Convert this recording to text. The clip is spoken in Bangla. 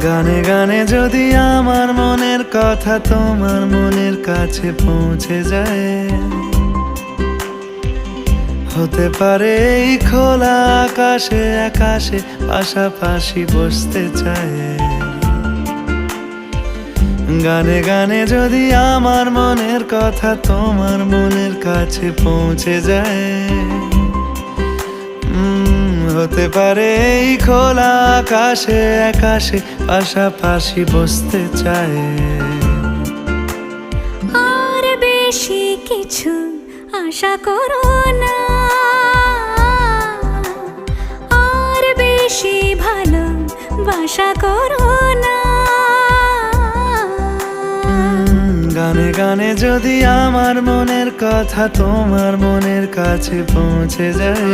গানে গানে যদি আমার মনের কথা তোমার মনের কাছে পৌঁছে যায়, হতে পারে এই খোলা আকাশে আকাশে পাশাপাশি বসতে চায়। গানে গানে যদি আমার মনের কথা তোমার মনের কাছে পৌঁছে যায়, হতে পারে এই খোলা আকাশে আকাশে পাশাপাশি বসতে চায়। আর বেশি কিছু আশা করো না, আর বেশি ভালোবাসা করো না। গানে গানে যদি আমার মনের কথা তোমার মনের কাছে পৌঁছে যায়,